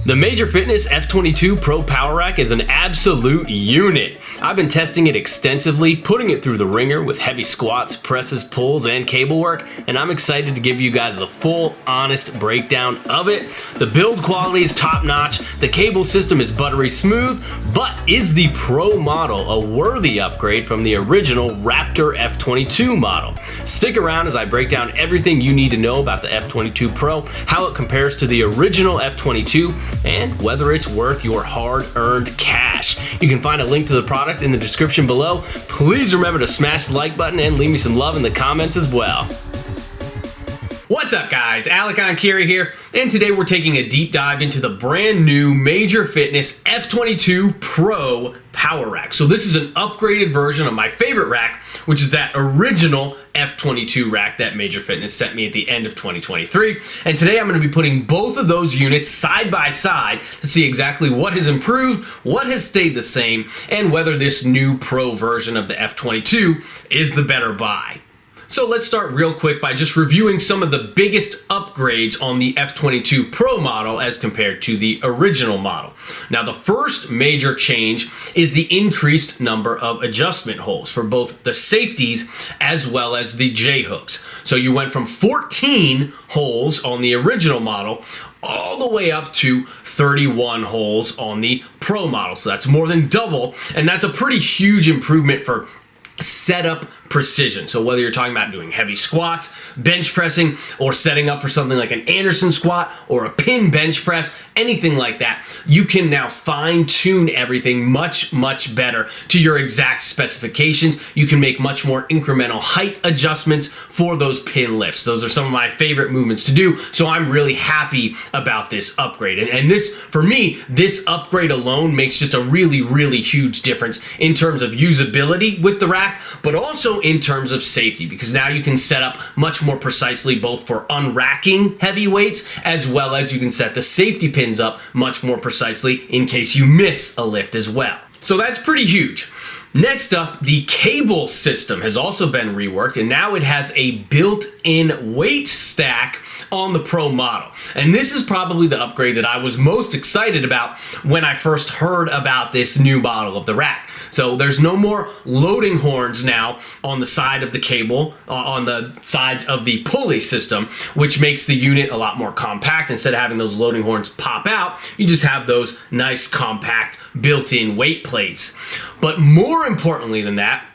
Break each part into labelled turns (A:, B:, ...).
A: The Major Fitness F22 Pro Power Rack is an absolute unit. I've been testing it extensively, putting it through the ringer with heavy squats, presses, pulls, and cable work, and I'm excited to give you guys the full, honest breakdown of it. The build quality is top-notch, the cable system is buttery smooth, but is the Pro model a worthy upgrade from the original Raptor F22 model? Stick around as I break down everything you need to know about the F22 Pro, how it compares to the original F22, and whether it's worth your hard-earned cash. You can find a link to the product in the description below. Please remember to smash the like button and leave me some love in the comments as well. What's up guys, Enkiri here, and today we're taking a deep dive into the brand new Major Fitness F22 Pro Power Rack. So this is an upgraded version of my favorite rack, which is that original F22 rack that Major Fitness sent me at the end of 2023. And today I'm going to be putting both of those units side by side to see exactly what has improved, what has stayed the same, and whether this new Pro version of the F22 is the better buy. So let's start real quick by just reviewing some of the biggest upgrades on the F22 Pro model as compared to the original model. Now the first major change is the increased number of adjustment holes for both the safeties as well as the J-hooks. So you went from 14 holes on the original model all the way up to 31 holes on the Pro model. So that's more than double, and that's a pretty huge improvement for setup precision. So whether you're talking about doing heavy squats, bench pressing, or setting up for something like an Anderson squat or a pin bench press, anything like that, you can now fine tune everything much better to your exact specifications. You can make much more incremental height adjustments for those pin lifts. Those are some of my favorite movements to do, so I'm really happy about this upgrade. And this, for me, this upgrade alone makes just a really huge difference in terms of usability with the rack, but also in terms of safety, because now you can set up much more precisely both for unracking heavy weights as well as you can set the safety pins up much more precisely in case you miss a lift as well. So that's pretty huge. Next up, the cable system has also been reworked, and now it has a built-in weight stack on the Pro model. And this is probably the upgrade that I was most excited about when I first heard about this new model of the rack. So there's no more loading horns now on the side of the cable, on the sides of the pulley system, which makes the unit a lot more compact. Instead of having those loading horns pop out, you just have those nice compact built-in weight plates. But more importantly than that,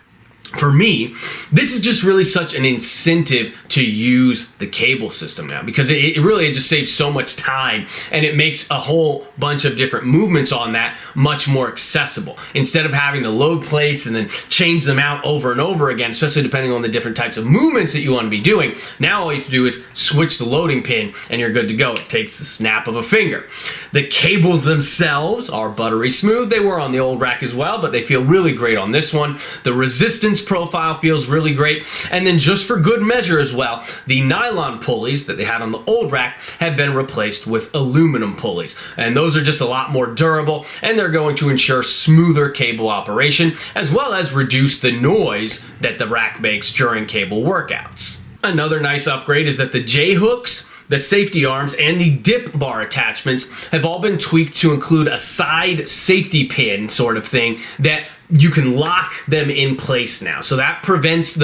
A: for me, this is just really such an incentive to use the cable system now, because it really just saves so much time, and it makes a whole bunch of different movements on that much more accessible. Instead of having to load plates and then change them out over and over again, especially depending on the different types of movements that you want to be doing, now all you have to do is switch the loading pin and you're good to go. It takes the snap of a finger. The cables themselves are buttery smooth. They were on the old rack as well, but they feel really great on this one. The resistance profile feels really great, and then just for good measure as well, the nylon pulleys that they had on the old rack have been replaced with aluminum pulleys, and those are just a lot more durable, and they're going to ensure smoother cable operation as well as reduce the noise that the rack makes during cable workouts. Another nice upgrade is that the J-hooks, the safety arms, and the dip bar attachments have all been tweaked to include a side safety pin sort of thing that you can lock them in place now. So that prevents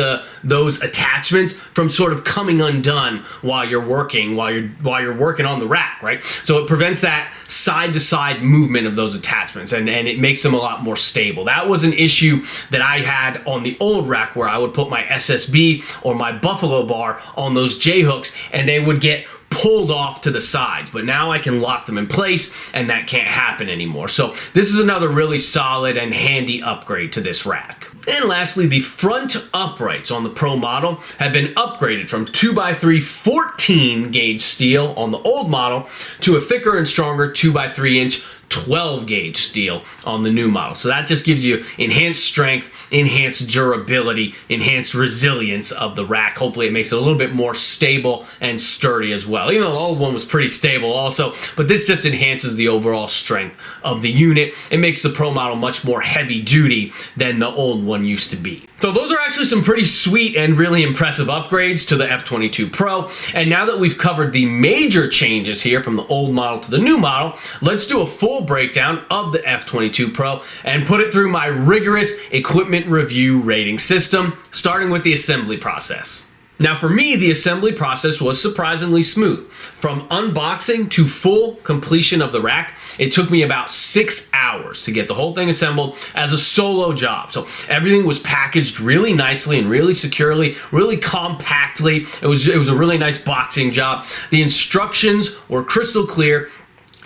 A: those attachments from sort of coming undone while you're working on the rack, right? So it prevents that side-to-side movement of those attachments, and it makes them a lot more stable. That was an issue that I had on the old rack, where I would put my SSB or my Buffalo bar on those J-hooks and they would get pulled off to the sides, but now I can lock them in place, and that can't happen anymore. So this is another really solid and handy upgrade to this rack. And lastly, the front uprights on the Pro model have been upgraded from 2x3 14 gauge steel on the old model to a thicker and stronger 2x3 inch 12 gauge steel on the new model. So that just gives you enhanced strength, enhanced durability, enhanced resilience of the rack. Hopefully it makes it a little bit more stable and sturdy as well. Even though the old one was pretty stable also, but this just enhances the overall strength of the unit. It makes the Pro model much more heavy duty than the old one used to be. So those are actually some pretty sweet and really impressive upgrades to the F22 Pro. And now that we've covered the major changes here from the old model to the new model, let's do a full breakdown of the F22 Pro and put it through my rigorous equipment review rating system, starting with the assembly process. Now for me, the assembly process was surprisingly smooth. From unboxing to full completion of the rack, it took me about 6 hours to get the whole thing assembled as a solo job. So everything was packaged really nicely and really securely, really compactly. It was a really nice boxing job. The instructions were crystal clear,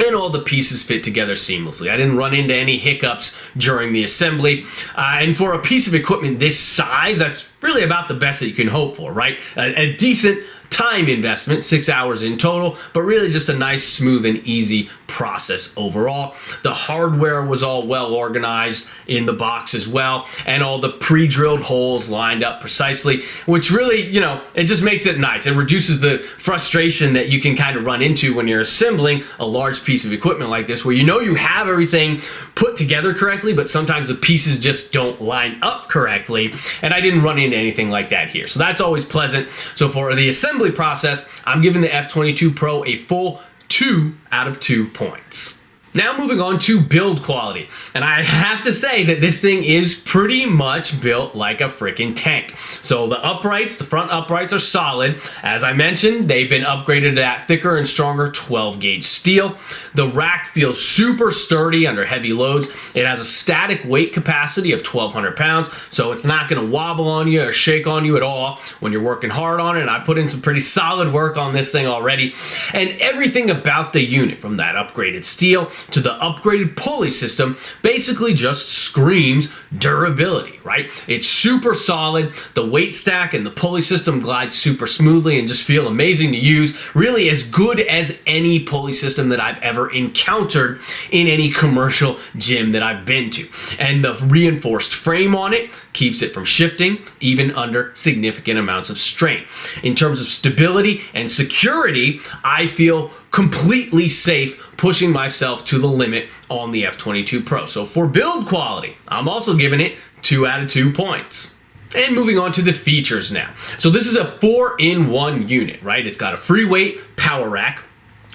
A: and all the pieces fit together seamlessly. I didn't run into any hiccups during the assembly. And for a piece of equipment this size, that's really about the best that you can hope for, right? A decent time investment, 6 hours in total, but really just a nice, smooth, and easy process overall. The hardware was all well organized in the box as well, and all the pre-drilled holes lined up precisely, which really, it just makes it nice. It reduces the frustration that you can kind of run into when you're assembling a large piece of equipment like this, where you have everything put together correctly, but sometimes the pieces just don't line up correctly, and I didn't run into anything like that here. So that's always pleasant. So for the assembly process, I'm giving the F22 Pro a full 2 out of 2 points. Now moving on to build quality. And I have to say that this thing is pretty much built like a freaking tank. So the uprights, the front uprights are solid. As I mentioned, they've been upgraded to that thicker and stronger 12 gauge steel. The rack feels super sturdy under heavy loads. It has a static weight capacity of 1,200 pounds, so it's not gonna wobble on you or shake on you at all when you're working hard on it. And I put in some pretty solid work on this thing already. And everything about the unit, from that upgraded steel to the upgraded pulley system, basically just screams durability, right? It's super solid. The weight stack and the pulley system glide super smoothly and just feel amazing to use. Really as good as any pulley system that I've ever encountered in any commercial gym that I've been to. And the reinforced frame on it keeps it from shifting even under significant amounts of strain. In terms of stability and security, I feel completely safe pushing myself to the limit on the F22 Pro. So for build quality, I'm also giving it 2 out of 2 points. And moving on to the features now. So this is a 4-in-1 unit, right? It's got a free weight power rack,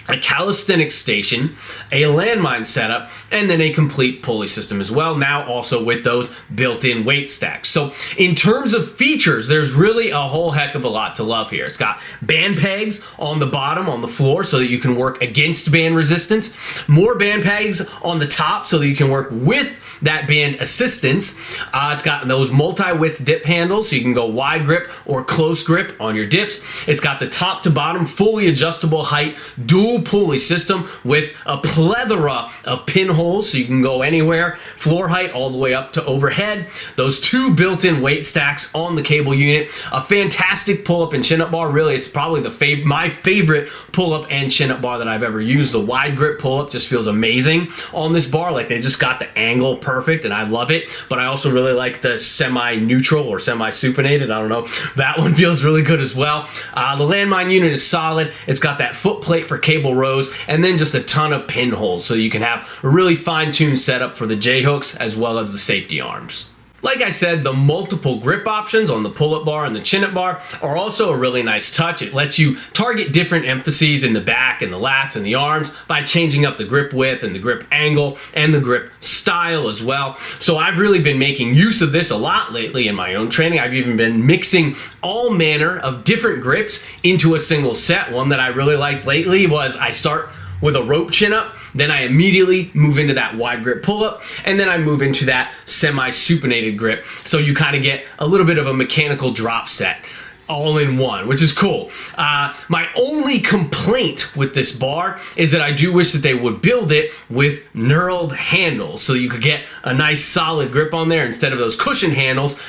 A: a calisthenics station, a landmine setup, and then a complete pulley system as well, now also with those built-in weight stacks. So in terms of features, there's really a whole heck of a lot to love here. It's got band pegs on the bottom, on the floor, so that you can work against band resistance, more band pegs on the top so that you can work with that band assistance. It's got those multi-width dip handles, so you can go wide grip or close grip on your dips. It's got the top to bottom fully adjustable height dual pulley system with a plethora of pinholes, so you can go anywhere, floor height all the way up to overhead. Those 2 built-in weight stacks on the cable unit, a fantastic pull-up and chin-up bar. Really, it's probably my favorite pull-up and chin-up bar that I've ever used. The wide grip pull-up just feels amazing on this bar. Like, they just got the angle perfect, and I love it. But I also really like the semi-neutral or semi-supinated, I don't know. That one feels really good as well. The landmine unit is solid. It's got that foot plate for cable rows, and then just a ton of pinholes, so you can have a really fine-tuned setup for the J-hooks as well as the safety arms. Like I said, the multiple grip options on the pull-up bar and the chin-up bar are also a really nice touch. It lets you target different emphases in the back and the lats and the arms by changing up the grip width and the grip angle and the grip style as well. So I've really been making use of this a lot lately in my own training. I've even been mixing all manner of different grips into a single set. One that I really liked lately was I start with a rope chin up, then I immediately move into that wide grip pull up, and then I move into that semi-supinated grip. So you kind of get a little bit of a mechanical drop set all in one, which is cool. My only complaint with this bar is that I do wish that they would build it with knurled handles so you could get a nice solid grip on there instead of those cushion handles.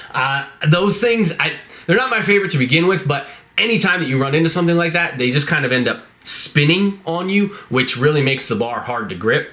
A: Those things, they're not my favorite to begin with, but anytime that you run into something like that, they just kind of end up spinning on you, which really makes the bar hard to grip.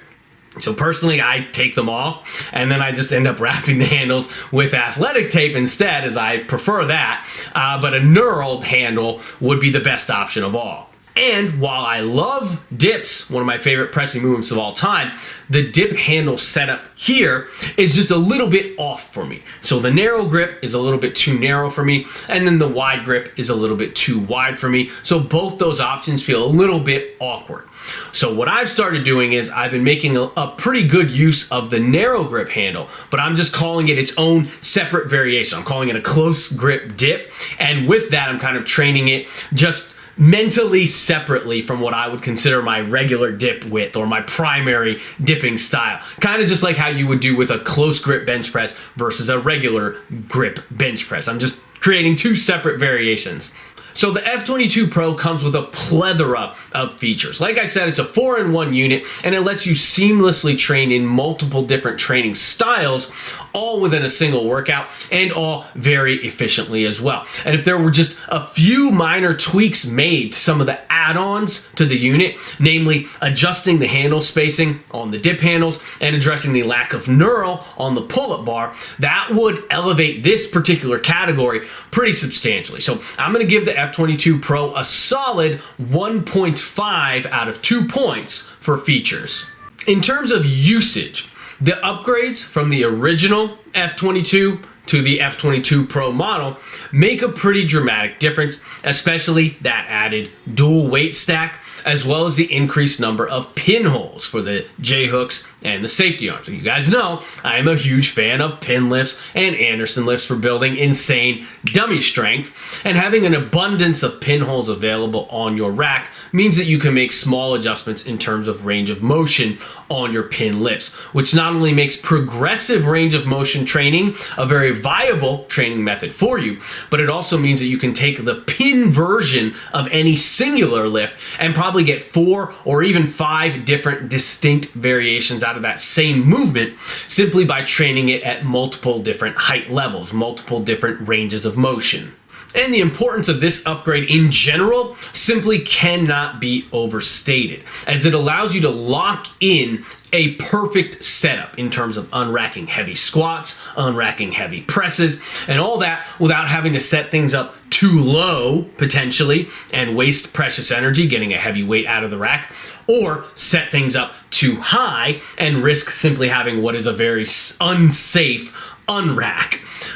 A: So personally, I take them off, and then I just end up wrapping the handles with athletic tape instead, as I prefer that. But a knurled handle would be the best option of all. And while I love dips, one of my favorite pressing movements of all time, the dip handle setup here is just a little bit off for me. So the narrow grip is a little bit too narrow for me, and then the wide grip is a little bit too wide for me. So both those options feel a little bit awkward. So what I've started doing is I've been making a pretty good use of the narrow grip handle, but I'm just calling it its own separate variation. I'm calling it a close grip dip, and with that I'm kind of training it just mentally separately from what I would consider my regular dip width or my primary dipping style. Kind of just like how you would do with a close grip bench press versus a regular grip bench press. I'm just creating two separate variations. So the F22 Pro comes with a plethora of features. Like I said, it's a 4-in-1 unit, and it lets you seamlessly train in multiple different training styles, all within a single workout, and all very efficiently as well. And if there were just a few minor tweaks made to some of the add-ons to the unit, namely adjusting the handle spacing on the dip handles and addressing the lack of knurl on the pull-up bar, that would elevate this particular category pretty substantially. So I'm going to give the F22 Pro a solid 1.5 out of 2 points for features. In terms of usage, the upgrades from the original F22 to the F22 Pro model make a pretty dramatic difference, especially that added dual weight stack, as well as the increased number of pinholes for the J-hooks and the safety arms. You guys know I am a huge fan of pin lifts and Anderson lifts for building insane dummy strength, and having an abundance of pinholes available on your rack means that you can make small adjustments in terms of range of motion on your pin lifts, which not only makes progressive range of motion training a very viable training method for you, but it also means that you can take the pin version of any singular lift and probably get 4 or even 5 different distinct variations out of that same movement simply by training it at multiple different height levels, multiple different ranges of motion. And the importance of this upgrade in general simply cannot be overstated, as it allows you to lock in a perfect setup in terms of unracking heavy squats, unracking heavy presses, and all that without having to set things up too low, potentially, and waste precious energy getting a heavy weight out of the rack, or set things up too high and risk simply having what is a very unsafe unrack.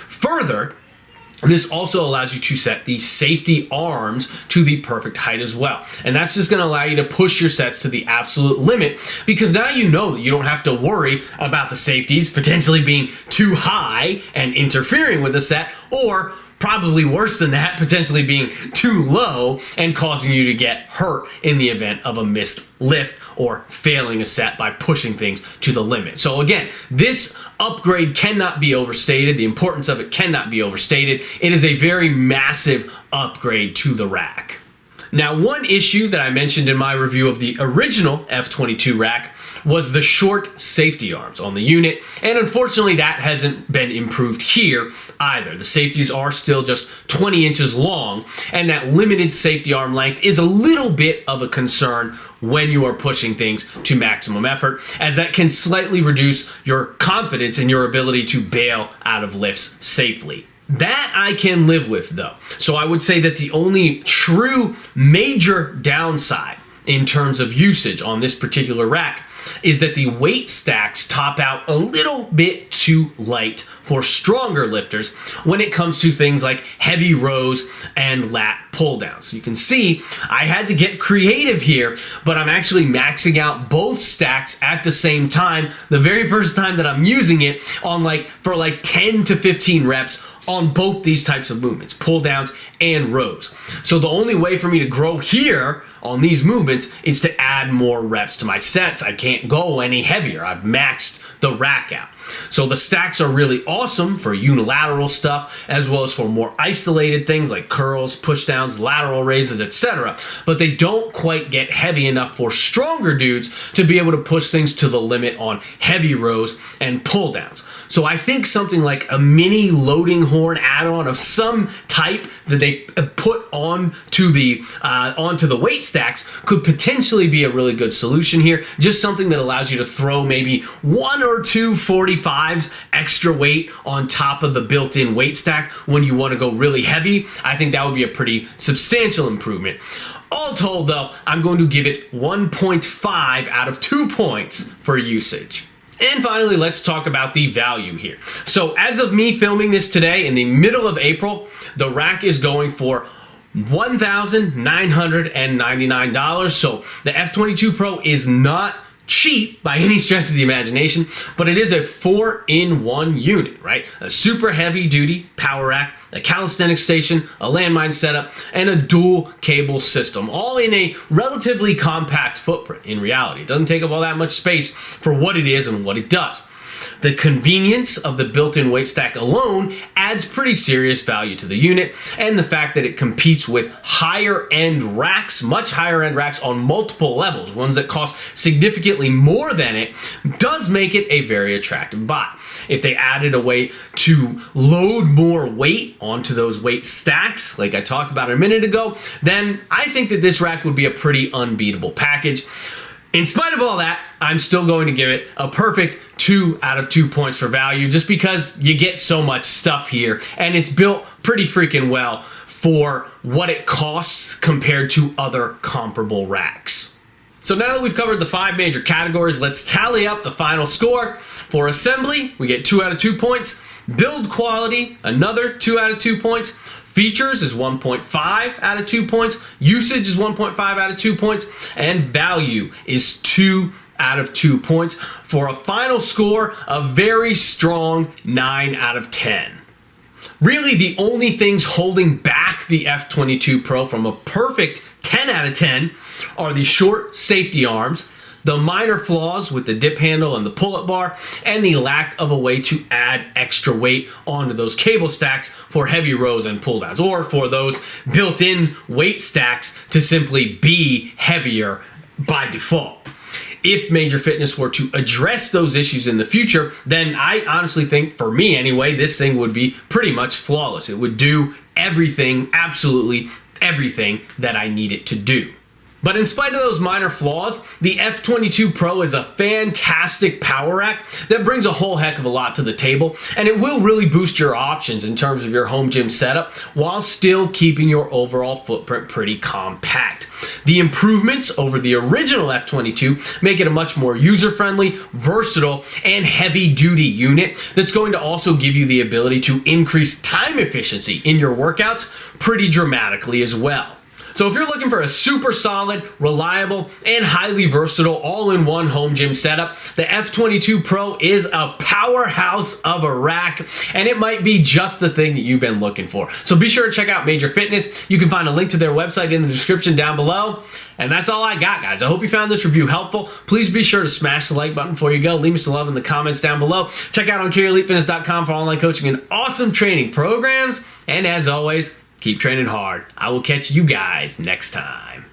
A: Further, this also allows you to set the safety arms to the perfect height as well. And that's just going to allow you to push your sets to the absolute limit, because now you know that you don't have to worry about the safeties potentially being too high and interfering with the set, or probably worse than that, potentially being too low and causing you to get hurt in the event of a missed lift or failing a set by pushing things to the limit. So again, this upgrade cannot be overstated. The importance of it cannot be overstated. It is a very massive upgrade to the rack. Now, one issue that I mentioned in my review of the original F22 rack was the short safety arms on the unit, and unfortunately that hasn't been improved here either. The safeties are still just 20 inches long, and that limited safety arm length is a little bit of a concern when you are pushing things to maximum effort, as that can slightly reduce your confidence in your ability to bail out of lifts safely. That I can live with though. So I would say that the only true major downside in terms of usage on this particular rack is that the weight stacks top out a little bit too light for stronger lifters when it comes to things like heavy rows and lat pull downs. So you can see I had to get creative here, but I'm actually maxing out both stacks at the same time the very first time that I'm using it on for 10 to 15 reps on both these types of movements, pull downs and rows. So the only way for me to grow here on these movements is to add more reps to my sets. I can't go any heavier. I've maxed the rack out. So the stacks are really awesome for unilateral stuff, as well as for more isolated things like curls, push downs, lateral raises, etc. But they don't quite get heavy enough for stronger dudes to be able to push things to the limit on heavy rows and pull downs. So I think something like a mini loading horn add-on of some type that they put onto the weight stacks could potentially be a really good solution here. Just something that allows you to throw maybe 1 or 2 45s extra weight on top of the built-in weight stack when you want to go really heavy. I think that would be a pretty substantial improvement. All told though, I'm going to give it 1.5 out of 2 points for usage. And finally, let's talk about the value here. So as of me filming this today in the middle of April, the rack is going for $1,999. So the F22 Pro is not cheap by any stretch of the imagination, but it is a 4-in-1 unit, right? A super heavy duty power rack, a calisthenics station, a landmine setup, and a dual cable system, all in a relatively compact footprint in reality. It doesn't take up all that much space for what it is and what it does. The convenience of the built-in weight stack alone adds pretty serious value to the unit, and the fact that it competes with higher-end racks, much higher-end racks on multiple levels, ones that cost significantly more than it, does make it a very attractive buy. If they added a way to load more weight onto those weight stacks, like I talked about a minute ago, then I think that this rack would be a pretty unbeatable package. In spite of all that, I'm still going to give it a perfect 2 out of 2 points for value, just because you get so much stuff here and it's built pretty freaking well for what it costs compared to other comparable racks. So now that we've covered the 5 major categories, let's tally up the final score. For assembly, we get 2 out of 2 points. Build quality, another 2 out of 2 points. Features is 1.5 out of 2 points. Usage is 1.5 out of 2 points. And value is 2 out of 2 points for a final score of very strong 9 out of 10. Really, the only things holding back the F22 Pro from a perfect 10 out of 10 are the short safety arms, the minor flaws with the dip handle and the pull-up bar, and the lack of a way to add extra weight onto those cable stacks for heavy rows and pull downs, or for those built-in weight stacks to simply be heavier by default. If Major Fitness were to address those issues in the future, then I honestly think, for me anyway, this thing would be pretty much flawless. It would do everything, absolutely everything that I need it to do. But in spite of those minor flaws, the F22 Pro is a fantastic power rack that brings a whole heck of a lot to the table, and it will really boost your options in terms of your home gym setup while still keeping your overall footprint pretty compact. The improvements over the original F22 make it a much more user-friendly, versatile, and heavy-duty unit that's going to also give you the ability to increase time efficiency in your workouts pretty dramatically as well. So if you're looking for a super solid, reliable, and highly versatile all-in-one home gym setup, the F22 Pro is a powerhouse of a rack, and it might be just the thing that you've been looking for. So be sure to check out Major Fitness. You can find a link to their website in the description down below. And that's all I got, guys. I hope you found this review helpful. Please be sure to smash the like button before you go. Leave me some love in the comments down below. Check out EnkiriEliteFitness.com for online coaching and awesome training programs. And as always, keep training hard. I will catch you guys next time.